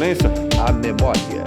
Excelência, a memória.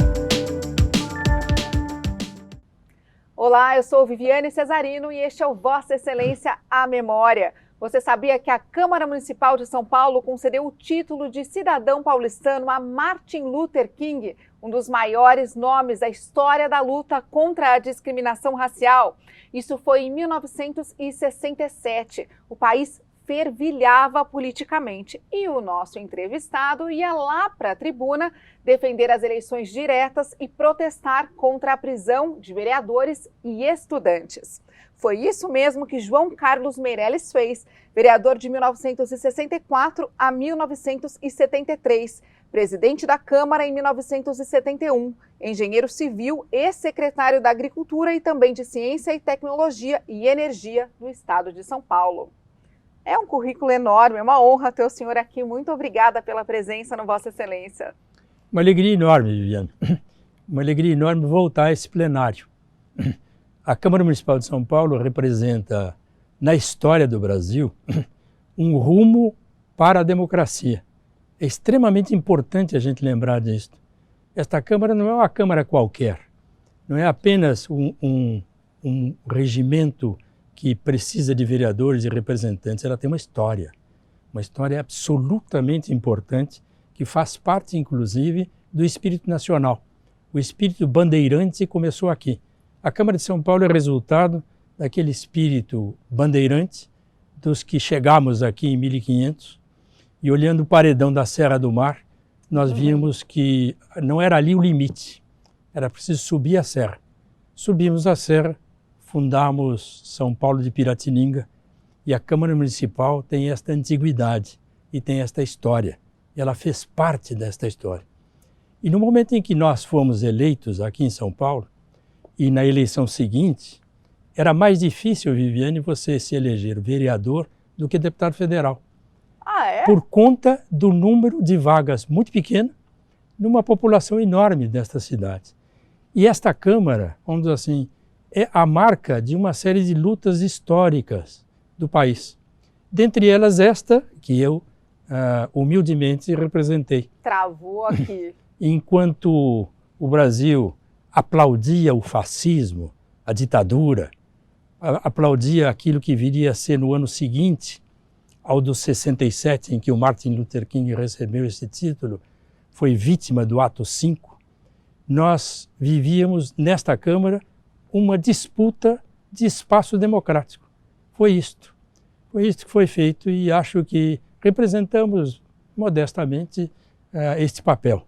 Olá, eu sou Viviane Cesarino e este é o Vossa Excelência, a memória. Você sabia que a Câmara Municipal de São Paulo concedeu o título de cidadão paulistano a Martin Luther King, um dos maiores nomes da história da luta contra a discriminação racial? Isso foi em 1967. O país fervilhava politicamente e o nosso entrevistado ia lá para a tribuna defender as eleições diretas e protestar contra a prisão de vereadores e estudantes. Foi isso mesmo que João Carlos Meirelles fez, vereador de 1964 a 1973, presidente da Câmara em 1971, engenheiro civil e secretário da Agricultura e também de Ciência e Tecnologia e Energia do Estado de São Paulo. É um currículo enorme, é uma honra ter o senhor aqui. Muito obrigada pela presença no Vossa Excelência. Uma alegria enorme, Viviane. Uma alegria enorme voltar a esse plenário. A Câmara Municipal de São Paulo representa, na história do Brasil, um rumo para a democracia. É extremamente importante a gente lembrar disso. Esta Câmara não é uma Câmara qualquer. Não é apenas um regimento que precisa de vereadores e representantes. Ela tem uma história absolutamente importante, que faz parte, inclusive, do espírito nacional. O espírito bandeirante começou aqui. A Câmara de São Paulo é resultado daquele espírito bandeirante dos que chegamos aqui em 1500 e, olhando o paredão da Serra do Mar, nós vimos que não era ali o limite, era preciso subir a serra. Subimos a serra, fundamos São Paulo de Piratininga e a Câmara Municipal tem esta antiguidade e tem esta história. Ela fez parte desta história. E no momento em que nós fomos eleitos aqui em São Paulo, e na eleição seguinte, era mais difícil, Viviane, você se eleger vereador do que deputado federal. Ah, é? Por conta do número de vagas muito pequeno, numa população enorme desta cidade. E esta Câmara, vamos dizer assim, é a marca de uma série de lutas históricas do país. Dentre elas esta, que eu humildemente representei. Travou aqui. Enquanto o Brasil aplaudia o fascismo, a ditadura, aplaudia aquilo que viria a ser no ano seguinte, ao dos 67, em que o Martin Luther King recebeu esse título, foi vítima do ato 5, nós vivíamos nesta Câmara uma disputa de espaço democrático. Foi isto que foi feito e acho que representamos modestamente este papel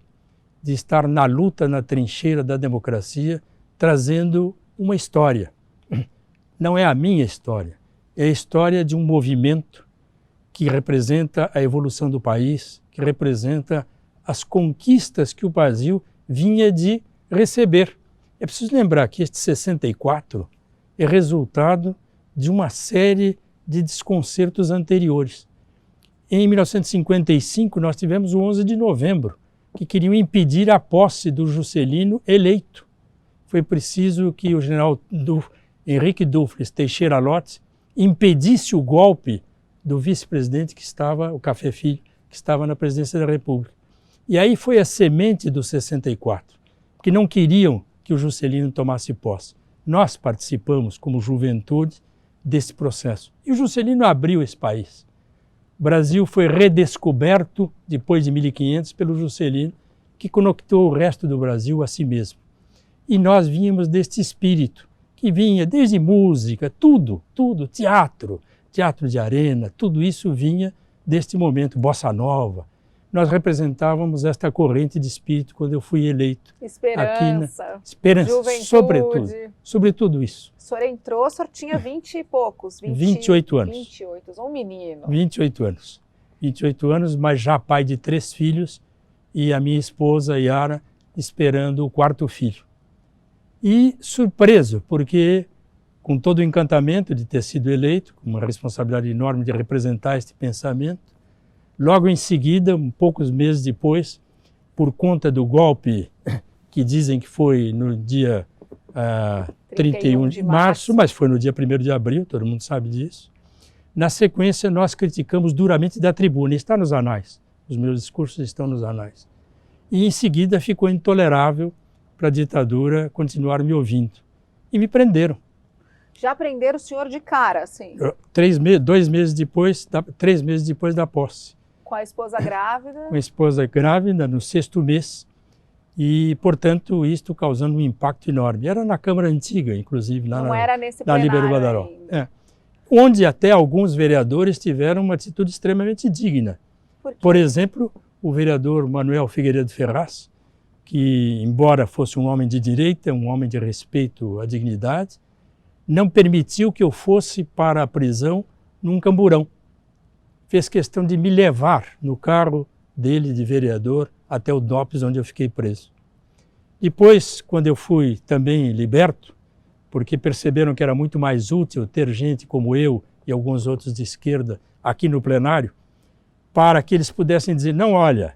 de estar na luta, na trincheira da democracia, trazendo uma história. Não é a minha história, é a história de um movimento que representa a evolução do país, que representa as conquistas que o Brasil vinha de receber. É preciso lembrar que este 64 é resultado de uma série de desconcertos anteriores. Em 1955, nós tivemos o 11 de novembro, que queriam impedir a posse do Juscelino eleito. Foi preciso que o general Henrique Dufles Teixeira Lotz impedisse o golpe do vice-presidente que estava, o Café Filho, que estava na presidência da República. E aí foi a semente do 64, porque não queriam que o Juscelino tomasse posse. Nós participamos, como juventude, desse processo. E o Juscelino abriu esse país. O Brasil foi redescoberto, depois de 1500, pelo Juscelino, que conectou o resto do Brasil a si mesmo. E nós vínhamos deste espírito, que vinha desde música, tudo, teatro de arena, tudo isso vinha deste momento, bossa nova. Nós representávamos esta corrente de espírito quando eu fui eleito. Esperança, juventude. Sobretudo isso. O senhor entrou, o senhor tinha 20 e poucos. 28 anos. 28, um menino. 28 anos. 28 anos, mas já pai de 3 filhos e a minha esposa, Yara, esperando o 4º filho. E surpreso, porque com todo o encantamento de ter sido eleito, com uma responsabilidade enorme de representar este pensamento, logo em seguida, poucos meses depois, por conta do golpe que dizem que foi no dia 31 de março, mas foi no dia 1º de abril, todo mundo sabe disso. Na sequência, nós criticamos duramente da tribuna, está nos anais, os meus discursos estão nos anais. e em seguida ficou intolerável para a ditadura continuar me ouvindo. E me prenderam. Já prenderam o senhor de cara, assim? 3 meses depois da posse. Com a esposa grávida? Com a esposa grávida, no 6º mês, e, portanto, isto causando um impacto enorme. Era na Câmara Antiga, inclusive, lá na Libero Badaró. Onde até alguns vereadores tiveram uma atitude extremamente digna. Por exemplo, o vereador Manuel Figueiredo Ferraz, que, embora fosse um homem de direita, um homem de respeito à dignidade, não permitiu que eu fosse para a prisão num camburão. Fez questão de me levar no carro dele de vereador até o DOPS, onde eu fiquei preso. Depois, quando eu fui também liberto, porque perceberam que era muito mais útil ter gente como eu e alguns outros de esquerda aqui no plenário, para que eles pudessem dizer, não, olha,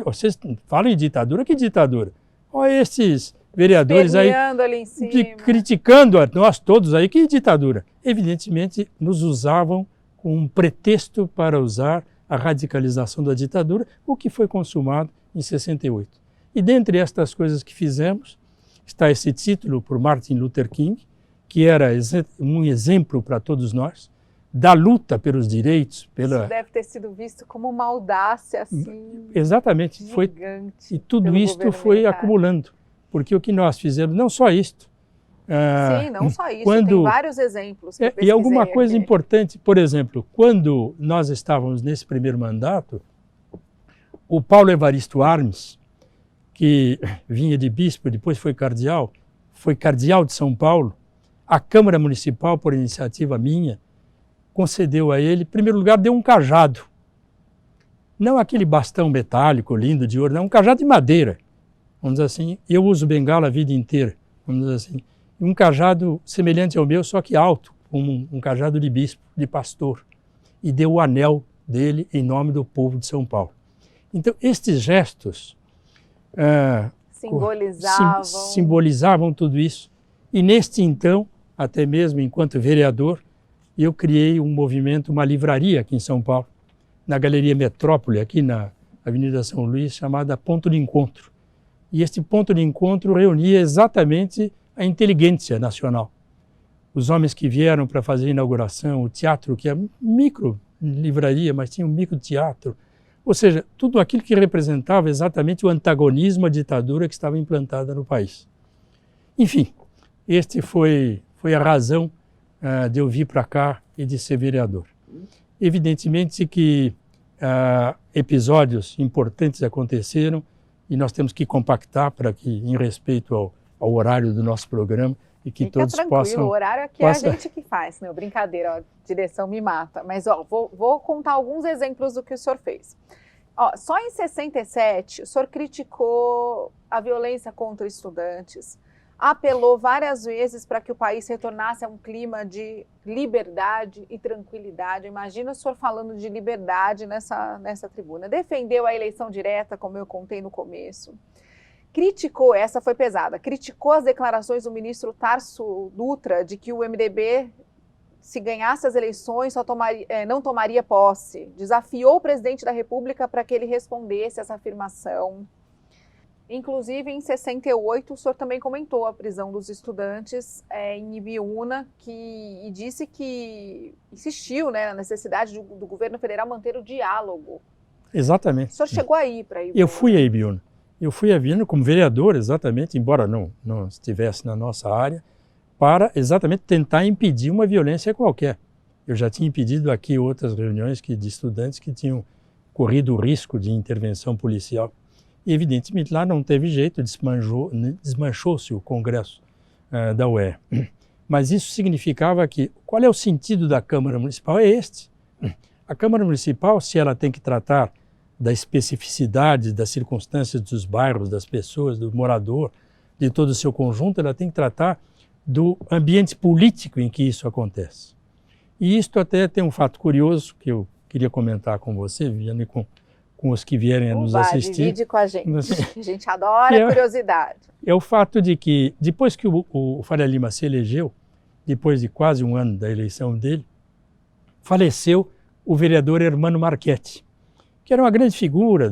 vocês falam em ditadura, que ditadura? Olha esses vereadores aí ali em cima, criticando a nós todos aí, que ditadura. Evidentemente, nos usavam com um pretexto para usar a radicalização da ditadura, o que foi consumado em 68. E dentre estas coisas que fizemos, está esse título por Martin Luther King, que era um exemplo para todos nós, da luta pelos direitos. Isso deve ter sido visto como uma audácia, assim, exatamente, gigante. E tudo isto foi acumulando, porque o que nós fizemos, não só isto. Sim, não só isso, tem vários exemplos. E alguma coisa importante, por exemplo, quando nós estávamos nesse primeiro mandato, o Paulo Evaristo Armes, que vinha de bispo, depois foi cardeal de São Paulo, a Câmara Municipal, por iniciativa minha, concedeu a ele, em primeiro lugar, deu um cajado. Não aquele bastão metálico, lindo, de ouro, não, um cajado de madeira, vamos dizer assim. Eu uso bengala a vida inteira, vamos dizer assim. Um cajado semelhante ao meu, só que alto, como um cajado de bispo, de pastor. E deu o anel dele em nome do povo de São Paulo. Então, estes gestos simbolizavam tudo isso. E neste, então, até mesmo enquanto vereador, eu criei um movimento, uma livraria aqui em São Paulo, na Galeria Metrópole, aqui na Avenida São Luís, chamada Ponto de Encontro. E este ponto de encontro reunia exatamente a inteligência nacional. Os homens que vieram para fazer a inauguração, o teatro, que é micro livraria, mas tinha um micro teatro, ou seja, tudo aquilo que representava exatamente o antagonismo à ditadura que estava implantada no país. Enfim, este foi a razão de eu vir para cá e de ser vereador. Evidentemente que episódios importantes aconteceram e nós temos que compactar para que, em respeito ao horário do nosso programa, e que todos possam... O horário aqui é a gente que faz, né? Brincadeira, ó, direção me mata. Mas ó, vou contar alguns exemplos do que o senhor fez. Ó, só em 67, o senhor criticou a violência contra estudantes, apelou várias vezes para que o país retornasse a um clima de liberdade e tranquilidade. Imagina o senhor falando de liberdade nessa tribuna. Defendeu a eleição direta, como eu contei no começo. Criticou, essa foi pesada, criticou as declarações do ministro Tarso Dutra de que o MDB, se ganhasse as eleições, não tomaria posse. Desafiou o presidente da República para que ele respondesse essa afirmação. Inclusive, em 68, o senhor também comentou a prisão dos estudantes em Ibiúna e disse que insistiu, né, na necessidade do governo federal manter o diálogo. Exatamente. O senhor chegou aí para Ibiúna? Eu fui a Ibiúna. Eu fui a Ibiúna como vereador, exatamente, embora não estivesse na nossa área, para exatamente tentar impedir uma violência qualquer. Eu já tinha impedido aqui outras reuniões de estudantes que tinham corrido o risco de intervenção policial. E, evidentemente, lá não teve jeito, desmanchou-se o Congresso da UE. Mas isso significava que, qual é o sentido da Câmara Municipal? É este. A Câmara Municipal, se ela tem que tratar da especificidade das circunstâncias dos bairros, das pessoas, do morador, de todo o seu conjunto, ela tem que tratar do ambiente político em que isso acontece. E isto até tem um fato curioso que eu queria comentar com você, Viviane, e com os que vierem a nos assistir. Divide com a gente. A gente adora curiosidade. É o fato de que, depois que o Faria Lima se elegeu, depois de quase um ano da eleição dele, faleceu o vereador Hermano Marchetti, que era uma grande figura,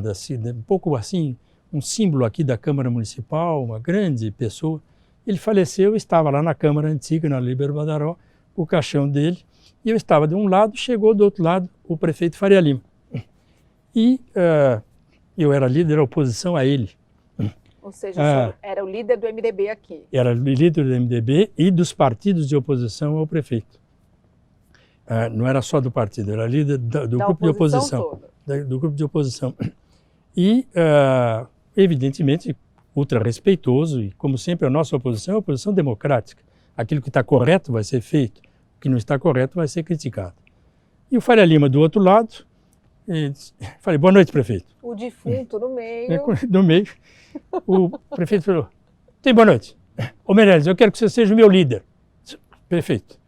um pouco assim, um símbolo aqui da Câmara Municipal, uma grande pessoa. Ele faleceu, eu estava lá na Câmara Antiga, na Líbero Badaró, o caixão dele, e eu estava de um lado, chegou do outro lado o prefeito Faria Lima. E eu era líder da oposição a ele. Ou seja, o senhor era o líder do MDB aqui. Era líder do MDB e dos partidos de oposição ao prefeito. Não era só do partido, era líder do grupo de oposição. Do grupo de oposição. E, evidentemente, ultra respeitoso, e como sempre a nossa oposição é uma oposição democrática. Aquilo que está correto vai ser feito, o que não está correto vai ser criticado. E o Faria Lima do outro lado, falei, boa noite, prefeito. O defunto no meio. No meio. O prefeito falou, tem boa noite. Ô Meirelles, eu quero que você seja o meu líder. Prefeito,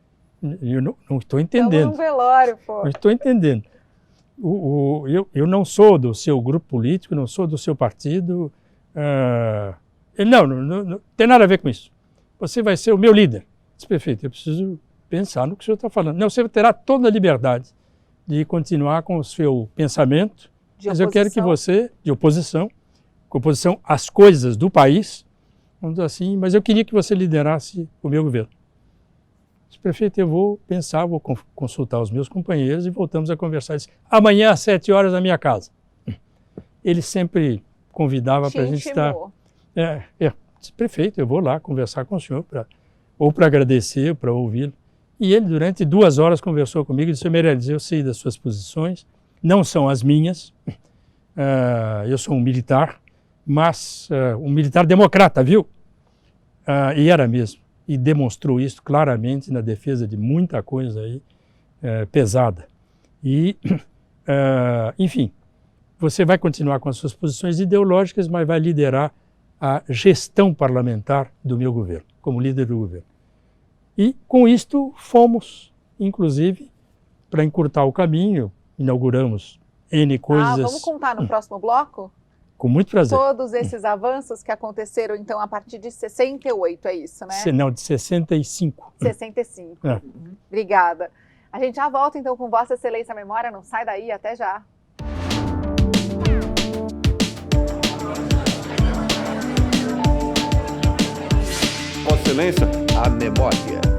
eu não estou entendendo. Estamos num velório, pô. Não estou entendendo. Eu não sou do seu grupo político, não sou do seu partido. Ele, não tem nada a ver com isso. Você vai ser o meu líder. Disse, prefeito, eu preciso pensar no que o senhor está falando. Não, você terá toda a liberdade de continuar com o seu pensamento, mas eu quero que você, de oposição, com oposição às coisas do país, vamos dizer assim, mas eu queria que você liderasse o meu governo. Disse, prefeito, eu vou pensar, vou consultar os meus companheiros e voltamos a conversar. Disse, amanhã às 7 horas na minha casa. Ele sempre convidava para a gente estar... Disse, prefeito, eu vou lá conversar com o senhor, ou para agradecer, para ouvi-lo. E ele, durante 2 horas, conversou comigo e disse, Meirelles, eu sei das suas posições, não são as minhas, eu sou um militar, mas um militar democrata, viu? E era mesmo. E demonstrou isso claramente na defesa de muita coisa aí pesada. E, enfim, você vai continuar com as suas posições ideológicas, mas vai liderar a gestão parlamentar do meu governo, como líder do governo. E, com isto, fomos, inclusive, para encurtar o caminho, inauguramos N coisas. Vamos contar no próximo bloco? Com muito prazer. Todos esses avanços que aconteceram, então, a partir de 68, é isso, né? Não, de 65. 65. Obrigada. A gente já volta, então, com Vossa Excelência à Memória. Não sai daí, até já. Vossa Excelência, a memória.